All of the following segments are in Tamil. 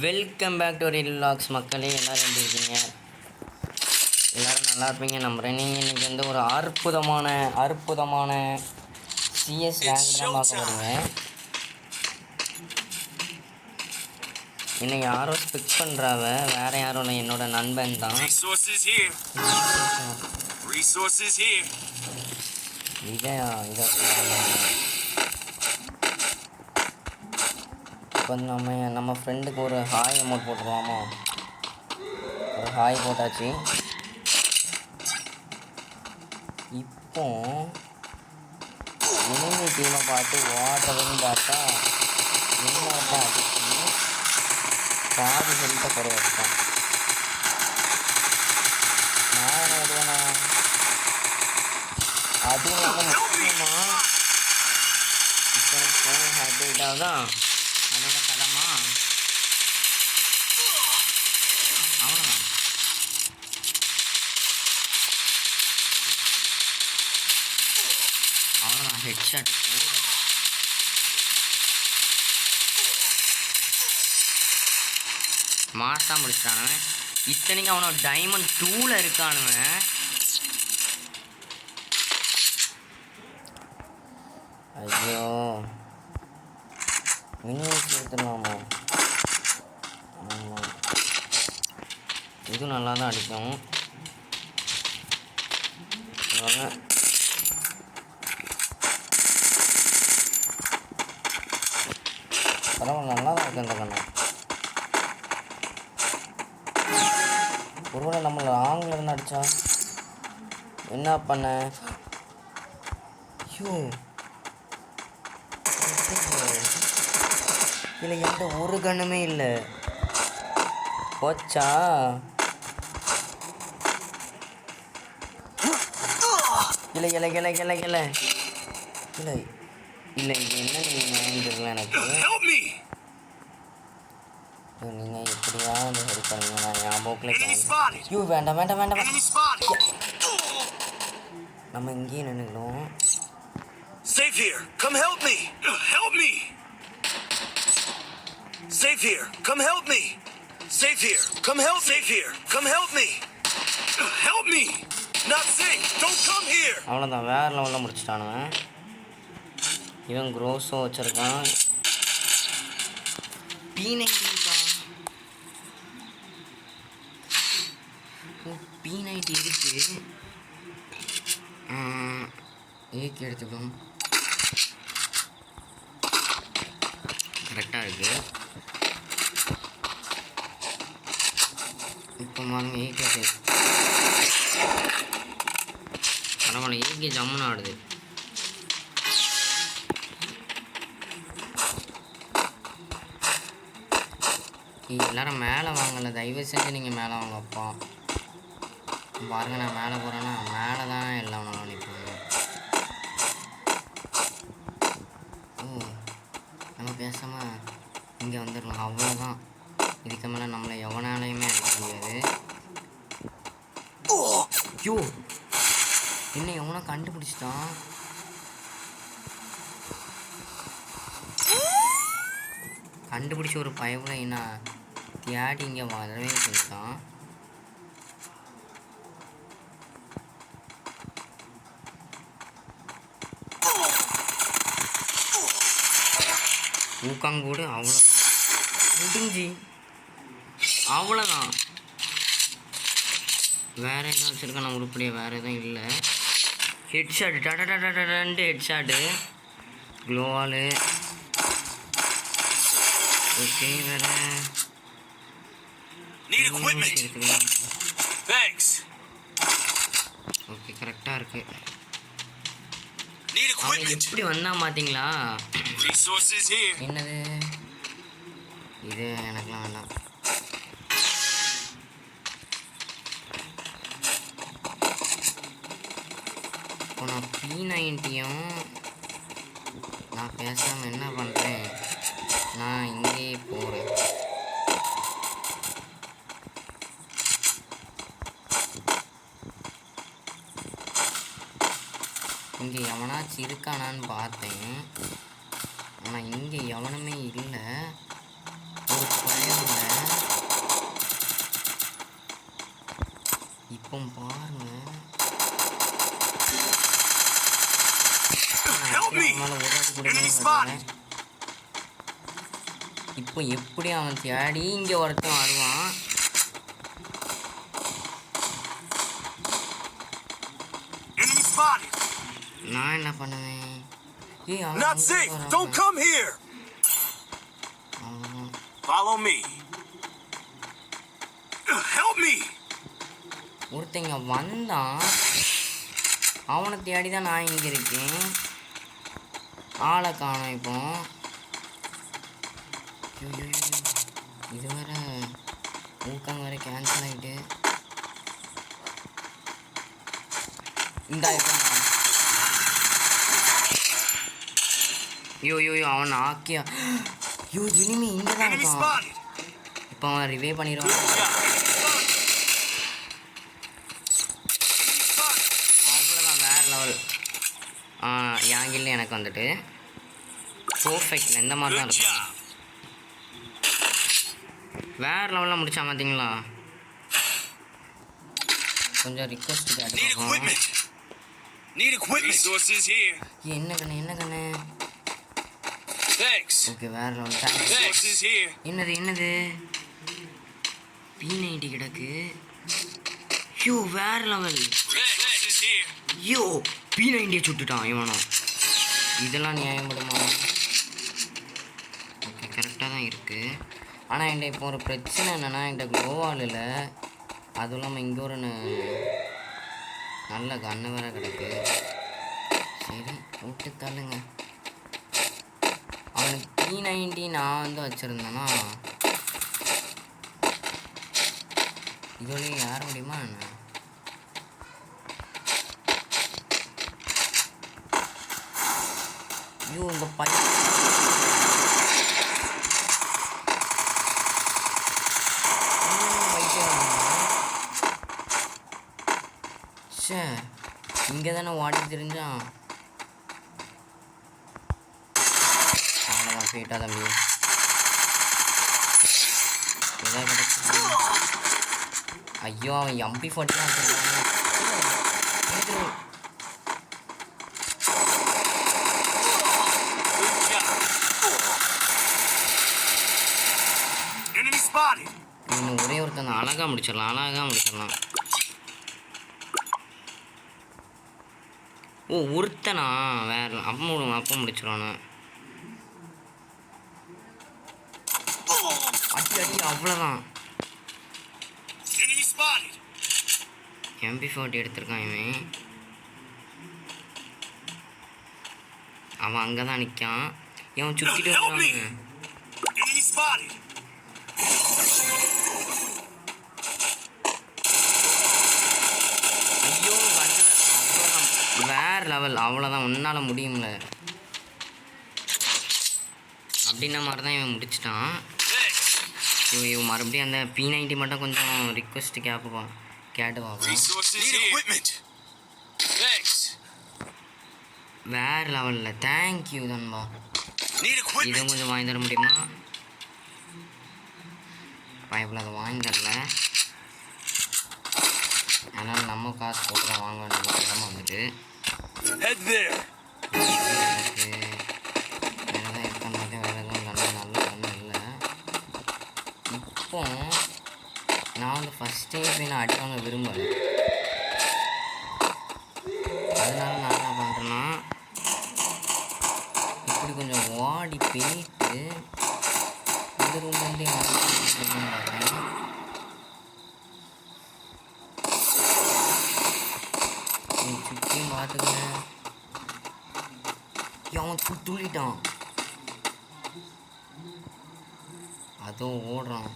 Welcome back to reel vlogs மக்களே. எல்லோரும் எப்படி இருக்கீங்க? எல்லோரும் நல்லா இருப்பீங்க நம்புகிறேன். நீங்கள் இன்றைக்கி வந்து ஒரு அற்புதமான சிஎஸ் ரேங்க் தான் பார்க்க போகிறீங்க. என்னை யாரோ ஸ்பிக் பண்ணுறாவ, வேறு யாரும் இல்லை, என்னோட நண்பன் தான். இதை இப்போ நம்ம ஃப்ரெண்டுக்கு ஒரு ஹாய் அமௌண்ட் போட்டுருவாமா. ஒரு ஹாய் போட்டாச்சு. இப்போ இனிமே டீமை பார்த்து ஓடுறதுன்னு பார்த்தா இன்னொருத்தான் அடிச்சு பாதி ஹெல்த்தை குறை வச்சுட்டான். நான் ஓடுவேண்ணா. அதுவும் இல்லாமல் முக்கியமாக இப்போ எனக்கு ஃபோன் ஹேபிட்டாக தான் அதோட கடமா அவ்வளோதான். ஹெட்ஷாட் மாசாக முடிச்சிட்டானுவன். இத்தனைக்கு அவனோட டைமண்ட் 2ல் இருக்கானுவன். ஐயோ மினிமம் எடுத்துடலாமா? ஆமாம், இதுவும் நல்லா தான் அடிக்கும். பரவாயில்ல, நல்லா தான் இருக்கு இந்த கண்ணு. ஒருவேளை நம்ம லாங்கில் இருந்து அடித்தா என்ன பண்ண? ஐயோ, இல்லை, எந்த ஒரு கண்ணுமே இல்லை. போச்சா? இல்லை இல்லை இல்லை இல்லை இல்லை இல்லை இல்லை இது என்ன நீங்கள் எனக்கு நீங்கள் எப்படியாவது ஹெல்ப் பண்ணுங்க. நான் என் போக்கில் ஐயோ வேண்டாம் வேண்டாம் வேண்டாம். நம்ம இங்கேயே நின்றுக்கணும். Save here. Come help me. Help me. Save here. Come help me. Save here. Come help. Save here. Come help me. Help me. Not safe. Don't come here. அவ்வளோதான், வேற லெவலில் முடிச்சிட்டானுவன். இவன் க்ரோஸோ வச்சுருக்கான். P90 இருக்கு. ஏக்கு எடுத்துக்கணும். கரெக்டாக இருக்குது. இப்போ பாருங்க, ஏகே பரவாயில்ல, ஏகே ஜம்முன்னு ஆடுது. எல்லாரும் மேலே வாங்கலை, தயவு செஞ்சு நீங்கள் மேலே வாங்கப்பா. பாருங்க, நான் மேலே போகிறேன்னா மேலே தான் எல்லாம் நான் நிற்பேன். நம்ம பேசாமல் இங்கே வந்துடலாம், அவ்வளோதான். இதுக்கு மேலே நம்மளை எவனாலையுமே அடிக்க முடியாது. ஐயோ, என்ன எவனோ கண்டுபிடிச்சிட்டான். கண்டுபிடிச்ச ஒரு பயவில் என்ன தியாடி இங்கே வரவே செஞ்சான். ஊக்காங்கூடு அவ்வளோதான், முடிஞ்சு அவ்வளோதான். வேறு எதுவும் வச்சுருக்கேன் நான் உருப்படியாக, வேறு எதுவும் இல்லை. ஹெட்ஷாட்டு டடடடடன்ட்டு ஹெட்ஷாட்டு, க்ளோவாலு. ஓகே, வேறு ஓகே, கரெக்டாக இருக்கு. எப்படி வந்தா பார்த்தீங்களா? என்னது இது? எனக்குலாம் வேண்டாம். இப்போ நான் P90யும் நான் பேசாமல் என்ன பண்ணுறேன், நான் இங்கேயே போகிறேன். இங்கே எவனாச்சும் இருக்கானான்னு பார்த்தேன். ஆனால் இங்கே எவனுமே இல்லை. ஒரு பயம் இல்லை. இப்போ பாருங்க Help me! Enemy spotted! இப்போ எப்படி அவன் தேடி இங்கே ஒருத்தன் வருவான். Enemy spotted! நான் என்ன பண்ணுவேன்? ஏய் Not safe! Don't come here! Follow me. Help me! ஒருத்தங்க வந்தான், அவனை தேடி தான் நான் இங்கே இருக்கேன். ஆளை காணோம். இப்போ இது வேற ஊக்கம் வேற கேன்சல் ஆகிட்டு. இந்த ஐயோ அவன் ஆக்கியா. ஐயோ இனிமே இங்கே தான் இருக்கான். இப்போ அவன் ரிவே பண்ணிடுவான். அவ்வளோதான், வேறு லெவல். யாங்கில் எனக்கு வந்துட்டு பர்ஃபெக்டில் இந்த மாதிரி தான் இருக்கும். வேறு லெவலில் முடிச்சா பார்த்தீங்களா? கொஞ்சம் ரிக்வெஸ்ட் கேட்டு என்ன கண்ணு ஓகே வேறு லெவல். என்னது P90 கிடக்கு. ஐயோ வேறு லெவல். ஐயோ P90 சுட்டுட்டான் இவனும். இதெல்லாம் நியாயப்படுமா? ஓகே கரெக்டாக தான் இருக்குது. ஆனால் என்கிட்ட இப்போ ஒரு பிரச்சனை என்னென்னா, என்கிட்ட க்ளோவால் இல்லை. அதுவும் இல்லாமல் இங்கே ஒரு நல்ல கன்று வேற கிடக்கு. சரி விட்டு தள்ளுங்க. அவனுக்கு P90 நான் வந்து வச்சுருந்தேன்னா இதோடய யார முடியுமா என்ன? ஐயோ இந்த பையன் இங்கே தானே வாடி தெரிஞ்சான். அவ்வளோதான் போயிட்டா தம்பி. எதாவது கிடைச்சி. ஐயோ அவன் MP40 தான் வச்சுருக்கான். இன்னும் ஒரே ஒருத்தன் அழகாக முடிச்சிடலாம். ஓ ஒருத்தனா வேற அப்போ முடிச்சிடணும். அடி அவ்வளோதான். MP40 எடுத்திருக்கான் இவன். அவன் அங்கே தான் நிற்கான். இவன் சுற்றிட்டு வந்தாங்க. ஐயோ அவ்வளோதான், வேறு லெவல். அவ்வளோதான், உன்னால் முடியும்ல அப்படின்ன மாதிரி தான் இவன் முடிச்சிட்டான். ஐயோ மறுபடியும் அந்த P90 மட்டும் கொஞ்சம் ரிக்வெஸ்ட் கேட்டு பார்ப்போம். வேறு லெவலில் தேங்க்யூ தன்பா. இதுவும் கொஞ்சம் வாங்கி தர முடியுமா? பைப்பில் அதை வாங்கி தரல. அதனால் நம்ம காசு போட்டு தான் வாங்க வேண்டிய இடமா வந்துட்டு வேறு எதாவது இருக்கான்னு பார்த்தா வேறு எதுவும் நல்ல கண்ணு இல்லை. இப்போ நான் வந்து ஃபஸ்ட்டே போய் நான் அடி வாங்க விரும்பலை. அதனால நான் என்ன பண்ணுறேன்னா, இப்படி கொஞ்சம் ஓடி போயிட்டு இந்த ரூம்லேருந்தே பார்த்தேன். சுற்றியும் பார்த்துக்கிறேன். அவன் துள்ளிட்டான். அதோ ஓடுறான்.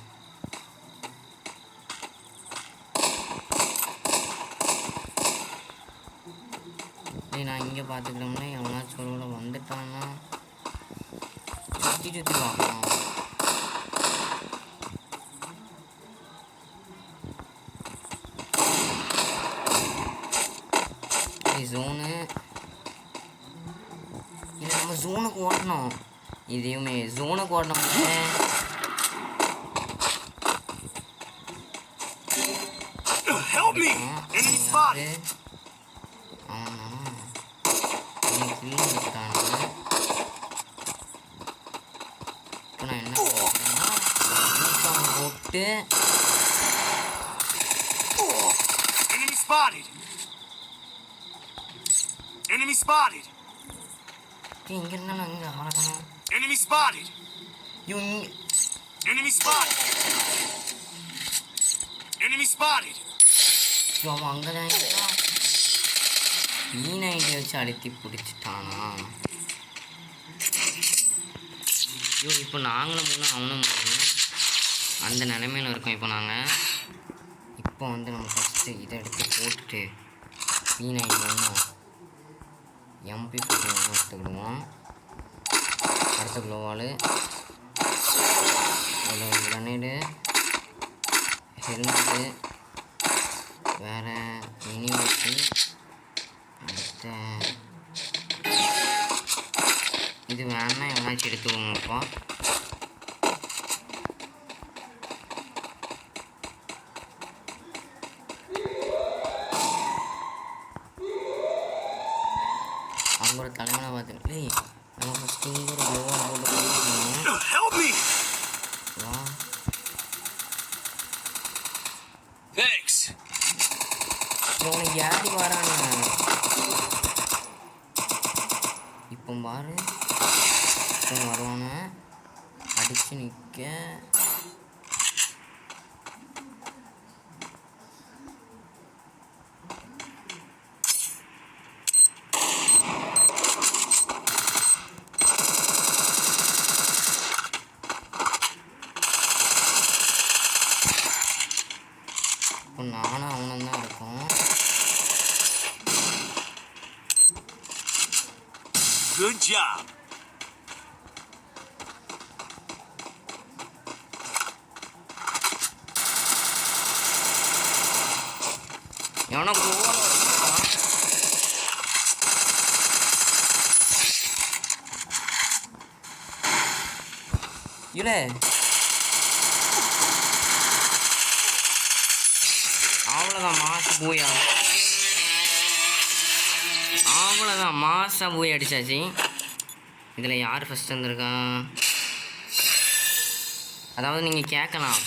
நான் இங்கே பார்த்துக்கிறோம்னா எவனாச்சும் ஒரு வந்துட்டான்னா சுற்றி பார்க்கலாம். ஜோனு இல்லை, நம்ம ஜோனுக்கு ஓடணும். இதையுமே ஜோனுக்கு ஓடணும். Help me! Enemy spotted! அவன் கில்லு எடுத்துட்டானுங்க. இப்போ நான் என்ன பண்ணுறேன்னா போட்டு Enemy spotted! Enemy spotted! இங்கே இருந்தாலும் அங்கே அவ்வளோதானே. Enemy spotted! இவங்க Enemy spotted! Enemy spotted! அவன் அங்கே தான் இருக்கான். E90 வச்சு அழுத்தி பிடிச்சிட்டானா. ஐயோ இப்போ நாங்களும் மூணு அவனும் மூணு அந்த நிலைமையில் இருக்கோம். இப்போ நாங்கள் இப்போ வந்து நம்ம ஃபஸ்ட்டு இதை எடுத்து போட்டுட்டு E90 ஒன்றும் MP40 ஒன்றும் எடுத்துக்கிடுவோம். அடுத்த க்ளோவால் அதில் கிரனேடு ஹெல்மெட்டு வேறு மினிமேட்டு அடுத்த இது வேணா எவனாச்சும் எடுத்துக்கோங்கப்பா. அவங்களோட தலைவனை பார்த்துட்டு நம்ம ஃபஸ்ட்டு இங்கே ஒரு க்ளோவால் போட்டு போயிருக்கோம். Help me! Thanks! உனக்கு யாரி வரானு இப்போ பாரு. இப்போ வருவானு அடிச்சு நிற்க இப்போ நானும் அவனும் தான் இருக்கோம். Good job! எவனோ இல்லை அவ்வளோதான் மாசு பூயா. அவ்வளோதான் மாசா பூய் அடித்தாச்சு. இதில் யார் ஃபஸ்ட் வந்திருக்கா? அதாவது நீங்கள் கேட்கலாம்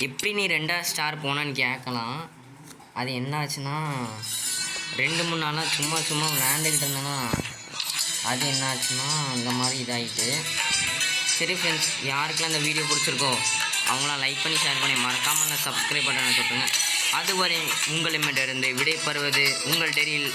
எப்படி நீ 2வது ஸ்டார் போனான்னு கேட்கலாம். அது என்ன ஆச்சுன்னா 2-3 நாளாக சும்மா விளையாண்டுக்கிட்டு இருந்தேன்னா அது என்ன ஆச்சுன்னா அந்த மாதிரி இதாகிட்டு. சரி ஃப்ரெண்ட்ஸ், யாருக்கெல்லாம் இந்த வீடியோ பிடிச்சிருக்கோ அவங்களாம் லைக் பண்ணி ஷேர் பண்ணி மறக்காமல் அந்த சப்ஸ்கிரைப் பட்டனை தொட்டுங்க. அதுவரை உங்களிடமிருந்து விடைபெறுவது உங்கள் டெரில்